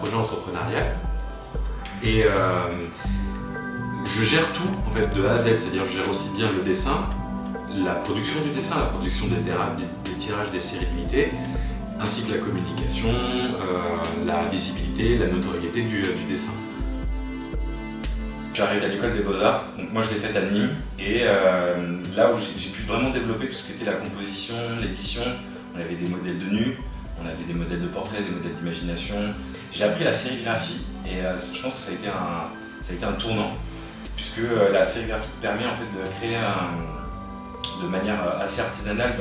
projet entrepreneurial. Et je gère tout en fait de A à Z, c'est-à-dire je gère aussi bien le dessin, la production du dessin, la production des tirages des séries limitées, ainsi que la communication, la visibilité, la notoriété du dessin. J'arrive à l'école des Beaux-Arts, donc moi je l'ai faite à Nîmes, et là où j'ai pu vraiment développer tout ce qui était la composition, l'édition, on avait des modèles de nus, on avait des modèles de portraits, des modèles d'imagination. J'ai appris la sérigraphie, et je pense que ça a été un tournant, puisque la sérigraphie permet en fait de créer de manière assez artisanale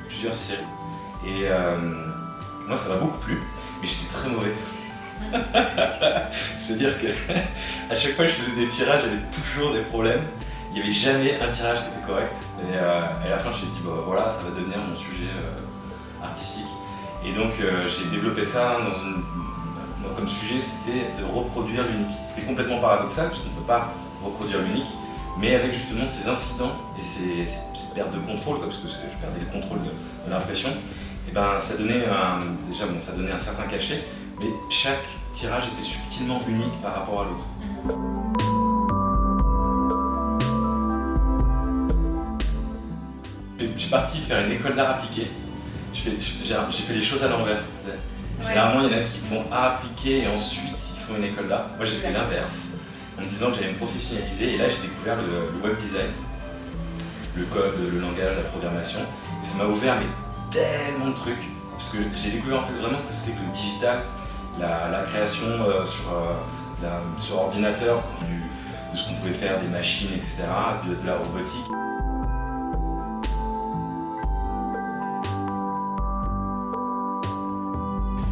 plusieurs séries. Et moi ça m'a beaucoup plu, mais j'étais très mauvais. C'est-à-dire que à chaque fois que je faisais des tirages, j'avais toujours des problèmes. Il n'y avait jamais un tirage qui était correct. Et à la fin, j'ai dit bah voilà, ça va devenir mon sujet artistique. Et donc j'ai développé ça comme sujet, c'était de reproduire l'unique. C'était complètement paradoxal puisqu'on ne peut pas reproduire l'unique, mais avec justement ces incidents et ces pertes de contrôle, parce que je perdais le contrôle de l'impression. Et ben ça donnait ça donnait un certain cachet. Mais chaque tirage était subtilement unique par rapport à l'autre. J'ai parti faire une école d'art appliqué. J'ai fait les choses à l'envers. Généralement, il y en a qui font art appliqué et ensuite ils font une école d'art. Moi, j'ai fait l'inverse, en me disant que j'allais me professionnaliser. Et là, j'ai découvert le web design, le code, le langage, la programmation. Et ça m'a ouvert tellement de trucs. Parce que j'ai découvert en fait vraiment ce que c'était que le digital. La création sur ordinateur, de ce qu'on pouvait faire, des machines, etc., de la robotique.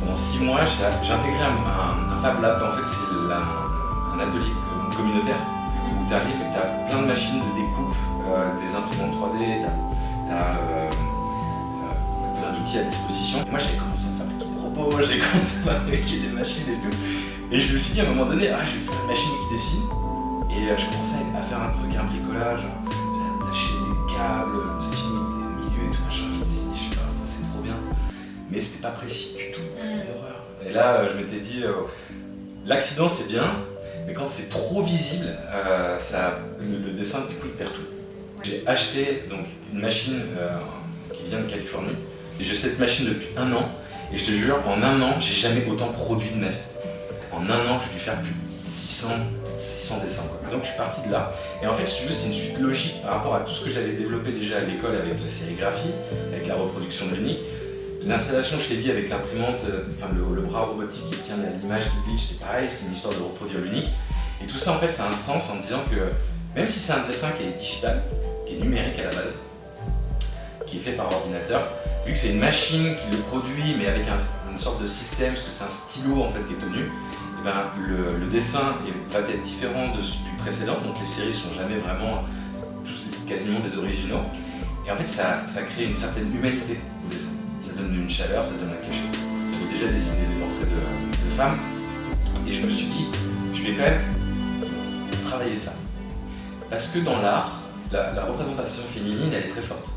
Pendant 6 mois, j'ai intégré un Fab Lab. En fait, c'est un atelier communautaire où tu arrives et tu as plein de machines de découpe, des imprimantes 3D, tu as plein d'outils à disposition. Et moi, j'avais commencé à fabriquer des robots, j'ai commencé à fabriquer des machines et tout. Et je me suis dit à un moment donné, je vais faire une machine qui dessine. Et je commençais à faire un truc, un bricolage. J'ai attaché des câbles, stylisé des milieux et tout machin. J'ai dessiné, je fais c'est trop bien. Mais c'était pas précis du tout, c'était une horreur. Et là, je m'étais dit, l'accident c'est bien, mais quand c'est trop visible, le dessin du coup il perd tout. J'ai acheté donc une machine qui vient de Californie. Et j'ai cette machine depuis 1 an. Et je te jure, en 1 an, j'ai jamais autant produit de ma vie. En 1 an, j'ai dû faire plus de 600 dessins. Quoi. Donc je suis parti de là. Et en fait, si tu veux, c'est une suite logique par rapport à tout ce que j'avais développé déjà à l'école avec la sérigraphie, avec la reproduction de l'unique. L'installation, je t'ai dit, avec l'imprimante, le bras robotique qui tient l'image qui glitch, c'est pareil, c'est une histoire de reproduire l'unique. Et tout ça, en fait, ça a un sens en me disant que même si c'est un dessin qui est digital, qui est numérique à la base, qui est fait par ordinateur, vu que c'est une machine qui le produit, mais avec une sorte de système, parce que c'est un stylo en fait qui est tenu, et ben, le dessin va être différent du précédent, donc les séries sont jamais vraiment quasiment des originaux. Et en fait, ça crée une certaine humanité au dessin. Ça donne une chaleur, ça donne un cachet. J'avais déjà dessiné des portraits de femmes, et je me suis dit, je vais quand même travailler ça. Parce que dans l'art, la représentation féminine, elle est très forte.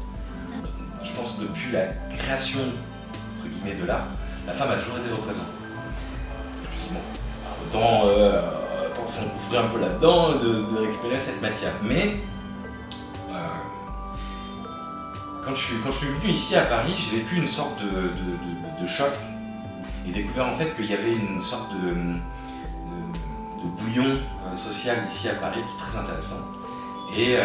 Je pense que depuis la création entre guillemets, de l'art, la femme a toujours été représentée. Je me suis dit, bon, autant s'engouffrer un peu là-dedans, de récupérer cette matière. Mais quand je suis venu ici à Paris, j'ai vécu une sorte de choc et découvert en fait qu'il y avait une sorte de bouillon social ici à Paris qui est très intéressant. Et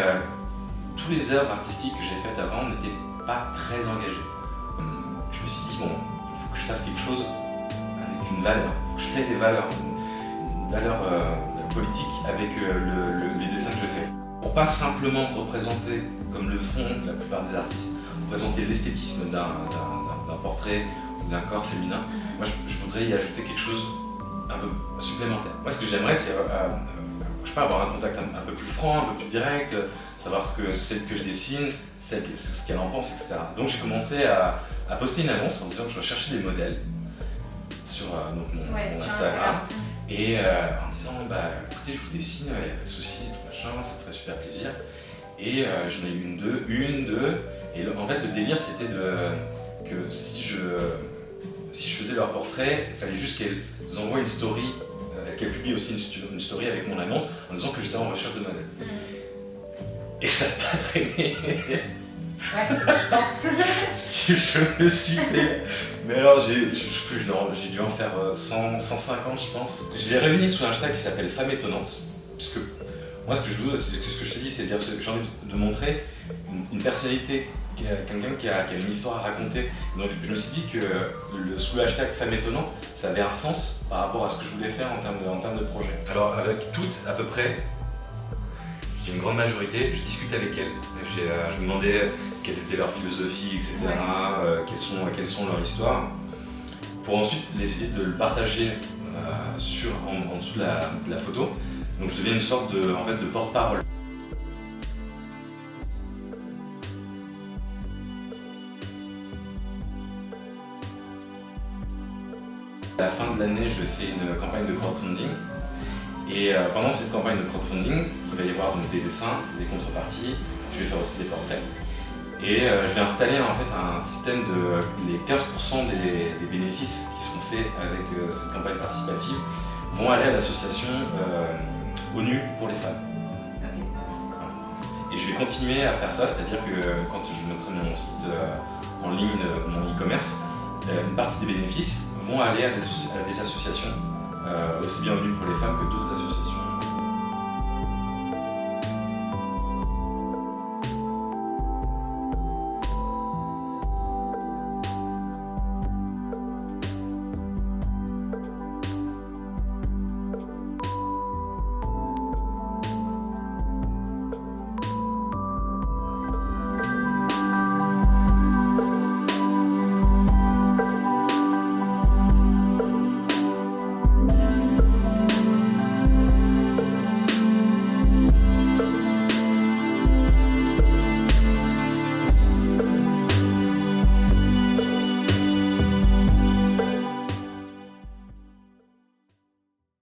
toutes les œuvres artistiques que j'ai faites avant n'étaient pas très engagées. Je me suis dit, bon, il faut que je fasse quelque chose avec une valeur, il faut que je crée des valeurs, une valeur politique avec les dessins que je fais. Pour pas simplement représenter, comme le font la plupart des artistes, représenter l'esthétisme d'un portrait ou d'un corps féminin, moi je voudrais y ajouter quelque chose un peu supplémentaire. Moi ce que j'aimerais c'est je sais pas, avoir un contact un peu plus franc, un peu plus direct, savoir ce que je dessine, ce qu'elle en pense, etc. Donc j'ai commencé à poster une annonce en disant que je recherchais des modèles sur mon Instagram. Et en disant, écoutez, je vous dessine, il n'y a pas de souci, tout machin, ça me ferait super plaisir. Et j'en ai eu une, deux, et en fait le délire c'était que si je si je faisais leur portrait, il fallait juste qu'elles envoient une story, qu'elles publient aussi une story avec mon annonce en disant que j'étais en recherche de modèle. Et ça n'a pas traîné. Ouais, je pense. Si je me suis fait. Mais alors, j'ai dû en faire 100, 150, je pense. Je l'ai réuni sous un hashtag qui s'appelle Femme étonnante. Parce que moi, ce que je veux, c'est ce que je te dis, c'est que j'ai envie de montrer une personnalité, quelqu'un qui a une histoire à raconter. Donc, je me suis dit que sous le hashtag Femme étonnante, ça avait un sens par rapport à ce que je voulais faire en termes de projet. Alors, avec toutes, à peu près, j'ai une grande majorité, je discute avec elles. Je me demandais quelles étaient leurs philosophies, etc., quelles sont leurs histoires, pour ensuite essayer de le partager en dessous de la photo. Donc je deviens une sorte de porte-parole. À la fin de l'année, je fais une campagne de crowdfunding. Et pendant cette campagne de crowdfunding, il va y avoir donc des dessins, des contreparties, je vais faire aussi des portraits. Et je vais installer en fait un système de les 15% des bénéfices qui sont faits avec cette campagne participative vont aller à l'association ONU pour les femmes. Et je vais continuer à faire ça, c'est-à-dire que quand je mettrai mon site en ligne, mon e-commerce, une partie des bénéfices vont aller à des associations, aussi bien ONU pour les femmes que d'autres associations.